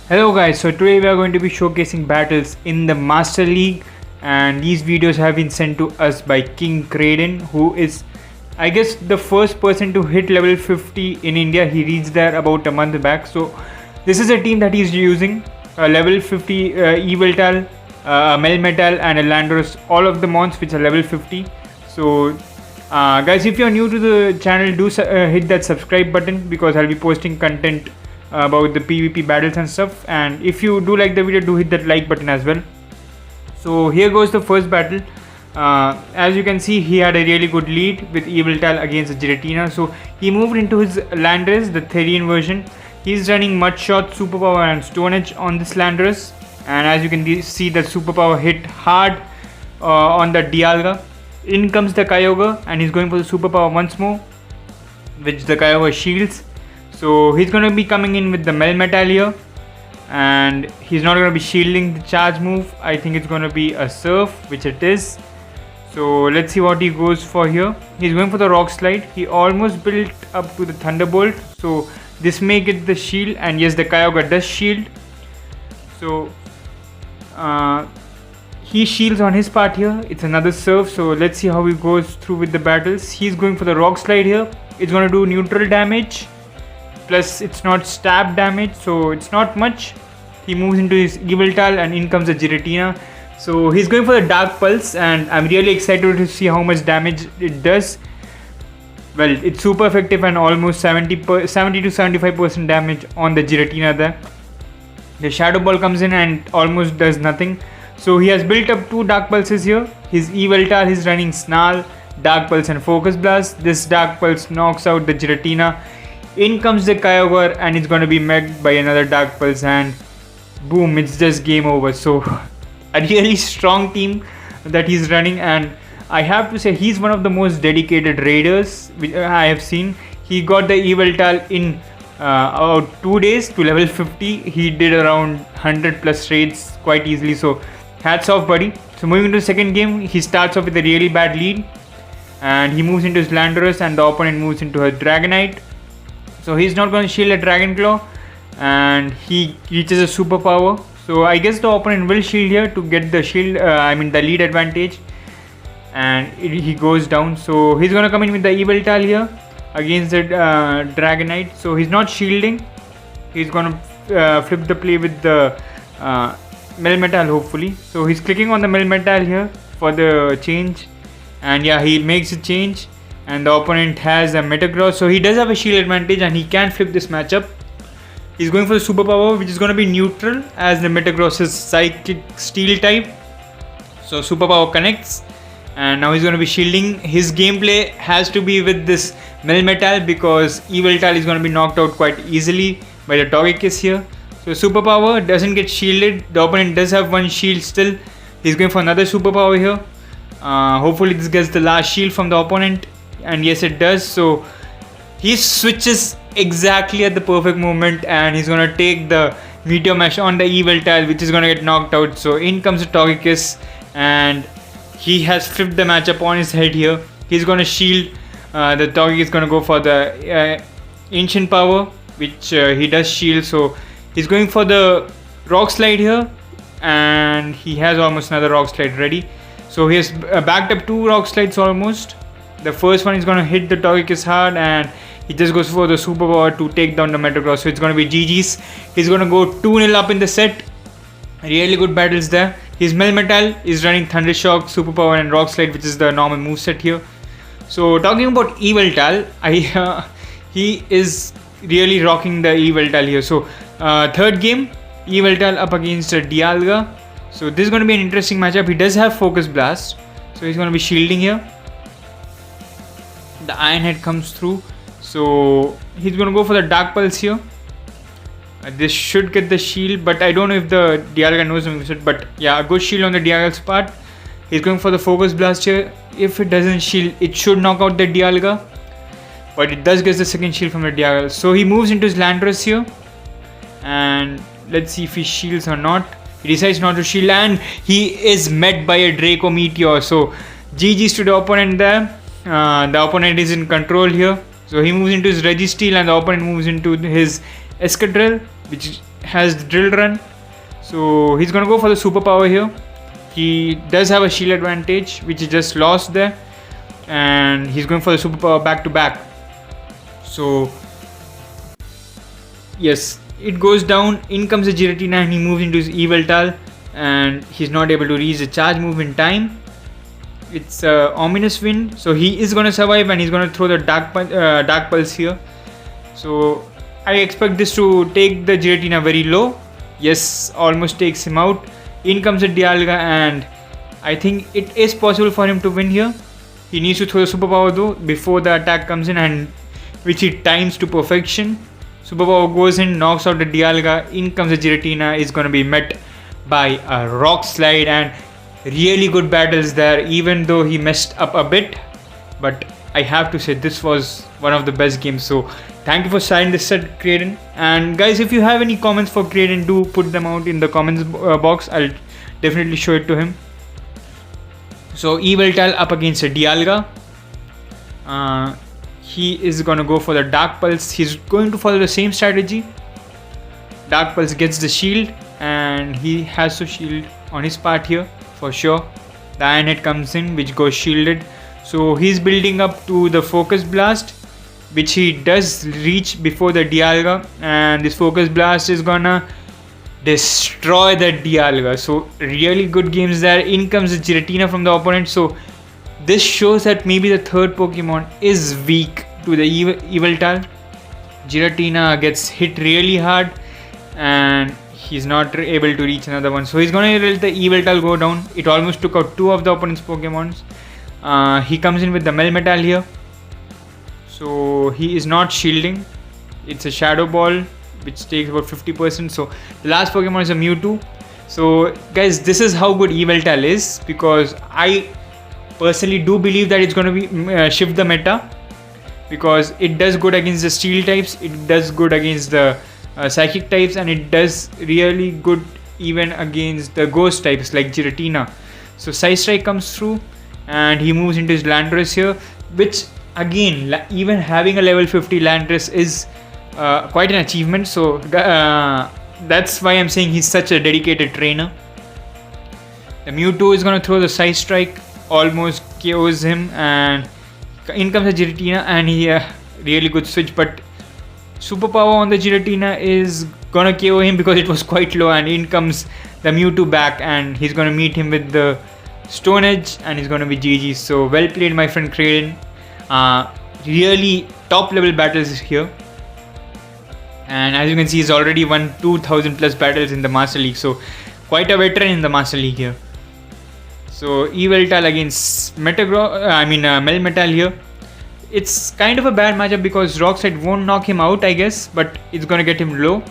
Hello guys, so today we are going to be showcasing battles in the Master League, and these videos have been sent to us by KingCrayden, who is I guess the first person to hit level 50 in India. He reached there about a month back. So this is a team that he's using, level 50 Yveltal, Melmetal and a Landorous, all of the mons which are level 50. So guys, if you're new to the channel, do hit that subscribe button because I'll be posting content about the PvP battles and stuff. And if you do like the video, do hit that like button as well. So here goes the first battle. As you can see, he had a really good lead with Yveltal against the Giratina. So he moved into his Landarous, the Therian version. He's running Mud Shot, Superpower and Stone Edge on this Landarous. And as you can see, the Superpower hit hard on the Dialga. In comes the Kyogre and he's going for the Superpower once more, which the Kyogre shields. So he's going to be coming in with the Melmetal here, and he's not going to be shielding the charge move. I think it's going to be a Surf, which it is. So let's see what he goes for here. He's going for the Rock Slide. He almost built up to the Thunderbolt, so this may get the shield, and yes, the Kyogre does shield. So he shields on his part here. It's another Surf, so let's see how he goes through with the battles. He's going for the Rock Slide here. It's going to do neutral damage, plus it's not stab damage, so it's not much. He moves into his Yveltal and in comes the Giratina. So he's going for the Dark Pulse, and I'm really excited to see how much damage it does. Well, it's super effective and almost 70 to 75% damage on the Giratina there. The Shadow Ball comes in and almost does nothing. So he has built up two Dark Pulses here. His Yveltal is running Snarl, Dark Pulse and Focus Blast. This Dark Pulse knocks out the Giratina. In comes the Kyogre and it's going to be met by another Dark Pulse, and boom, it's just game over. So a really strong team that he's running, and I have to say he's one of the most dedicated raiders I have seen. He got the Yveltal in about 2 days to level 50. He did around 100 plus raids quite easily, so hats off buddy. So moving into the second game, he starts off with a really bad lead and he moves into his Landorous and the opponent moves into her Dragonite. So he's not going to shield a Dragon Claw and he reaches a Superpower. So I guess the opponent will shield here to get the shield, the lead advantage, and he goes down. So he's going to come in with the Yveltal here against the Dragonite. So he's not shielding. He's going to flip the play with the Melmetal hopefully. So he's clicking on the Melmetal here for the change, and yeah, he makes a change. And the opponent has a Metagross, so he does have a shield advantage and he can flip this matchup. He's going for the Superpower, which is going to be neutral as the Metagross is Psychic Steel type. So Superpower connects and now he's going to be shielding. His gameplay has to be with this Melmetal because Yveltal is going to be knocked out quite easily by the Togekiss here. So Superpower doesn't get shielded. The opponent does have one shield still. He's going for another Superpower here. Hopefully this gets the last shield from the opponent. And yes, it does. So he switches exactly at the perfect moment and he's going to take the Meteor Mash on the Yveltal, which is going to get knocked out. So in comes the Togekiss and he has flipped the matchup on his head here. He's going to shield. The Togekiss is going to go for the Ancient Power, which he does shield. So he's going for the Rock Slide here and he has almost another Rock Slide ready. So he has backed up two Rock Slides almost. The first one is going to hit the Togekiss hard and he just goes for the Superpower to take down the Metagross. So it's going to be GG's. He's going to go 2-0 up in the set. Really good battles there. His Melmetal is running Thunder Shock, Superpower and Rock Slide, which is the normal moveset here. So talking about Yveltal, he is really rocking the Yveltal here. So third game, Yveltal up against Dialga. So this is going to be an interesting matchup. He does have Focus Blast. So he's going to be shielding here. The Iron Head comes through, so he's going to go for the Dark Pulse here. This should get the shield, but I don't know if the Dialga knows him. But yeah, a good shield on the Dialga's part. He's going for the Focus Blast here. If it doesn't shield, it should knock out the Dialga, but it does get the second shield from the Dialga. So he moves into his Landorous here, and let's see if he shields or not. He decides not to shield, and he is met by a Draco Meteor. So GG's to the opponent there. The opponent is in control here. So he moves into his Registeel and the opponent moves into his Escadrille, which has the drill run, so he's gonna go for the superpower here. He does have a shield advantage, which he just lost there, and he's going for the superpower back to back. So yes, it goes down. In comes the Giratina, and he moves into his Yveltal, and he's not able to reach the charge move in time. It's ominous wind, so he is gonna survive, and he's gonna throw the dark pulse here. So I expect this to take the Giratina very low. Yes, almost takes him out. In comes the Dialga, and I think it is possible for him to win here. He needs to throw the superpower though before the attack comes in, and which he times to perfection. Superpower goes in, knocks out the Dialga. In comes the Giratina, is gonna be met by a rock slide, and really good battles there, even though he messed up a bit. But I have to say this was one of the best games. So thank you for signing this set, Crayden. And guys, if you have any comments for Crayden, do put them out in the comments box. I'll definitely show it to him. So Yveltal up against a Dialga. He is gonna go for the Dark Pulse. He's going to follow the same strategy. Dark Pulse gets the shield, and he has to shield on his part here for sure. The Iron Head comes in, which goes shielded. So he's building up to the Focus Blast, which he does reach before the Dialga, and this Focus Blast is gonna destroy that Dialga. So really good games there. In comes the Giratina from the opponent. So this shows that maybe the third Pokemon is weak to the Yveltal. Giratina gets hit really hard, and he's not able to reach another one. So he's gonna let the Yveltal go down. It almost took out two of the opponent's Pokemons. He comes in with the Melmetal here. So he is not shielding. It's a Shadow Ball, which takes about 50%. So the last Pokemon is a Mewtwo. So guys, this is how good Yveltal is, because I personally do believe that it's going to be shift the meta, because it does good against the steel types, it does good against the psychic types, and it does really good even against the ghost types like Giratina. So Side Strike comes through, and he moves into his Landorous here, which again, even having a level 50 Landorous is quite an achievement. So that's why I'm saying he's such a dedicated trainer. The Mewtwo is going to throw the Side Strike, almost KOs him, and in comes the Giratina, and he really good switch, but superpower on the Giratina is gonna KO him because it was quite low, and in comes the Mewtwo back, and he's gonna meet him with the Stone Edge, and he's gonna be GG. So well played, my friend Crayden. Really top level battles here, and as you can see, he's already won 2000 plus battles in the Master League, so quite a veteran in the Master League here. So Yveltal against Melmetal here. It's kind of a bad matchup because Rock Slide won't knock him out, I guess, but it's gonna get him low,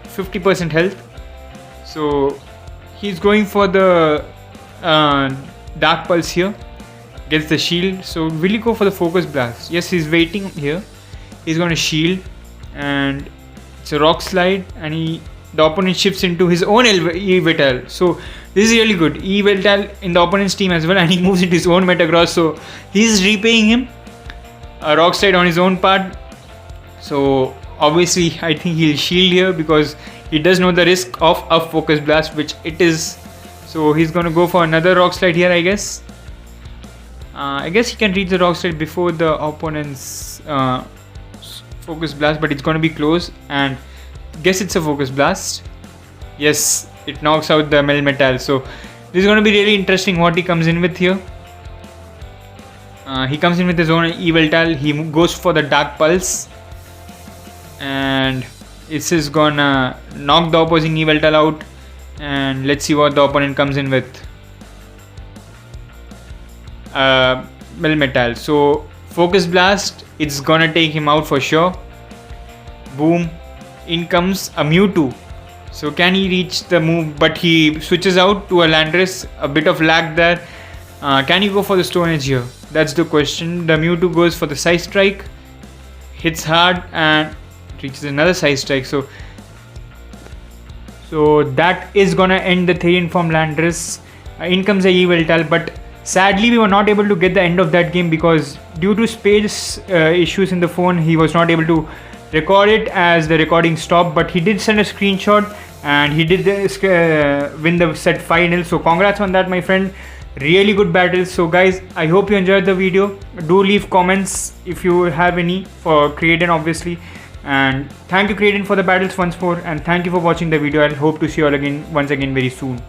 50% health. So he's going for the Dark Pulse here, gets the shield. So will he go for the Focus Blast? Yes, he's waiting here. He's gonna shield, and it's a Rock Slide, and the opponent shifts into his own Yveltal. So this is really good. Yveltal in the opponent's team as well, and he moves into his own Metagross. So he's repaying him a Rock Slide on his own part. So obviously I think he'll shield here because he does know the risk of a Focus Blast, which it is. So he's gonna go for another Rock Slide here, I guess. I guess he can reach the Rock Slide before the opponent's Focus Blast, but it's gonna be close, and guess it's a Focus Blast. Yes, it knocks out the Melmetal. So this is going to be really interesting what he comes in with here. He comes in with his own Yveltal. He goes for the Dark Pulse, and this is gonna knock the opposing Yveltal out. And let's see what the opponent comes in with. Melmetal. So Focus Blast, it's gonna take him out for sure. Boom. In comes a Mewtwo. So can he reach the move? But he switches out to a Landorous. A bit of lag there. Can he go for the Stone Edge here? That's the question. The Mewtwo goes for the Side Strike. Hits hard and reaches another Side Strike. So that is gonna end the Therian from Landorous. In comes a Yveltal, but sadly we were not able to get the end of that game because due to space issues in the phone, he was not able to record it as the recording stopped, but he did send a screenshot and he did win the set final. So congrats on that, my friend. Really good battles. So guys, I hope you enjoyed the video. Do leave comments if you have any for KrayDen, obviously. And thank you KrayDen for the battles once more, and thank you for watching the video. I hope to see you all again once again very soon.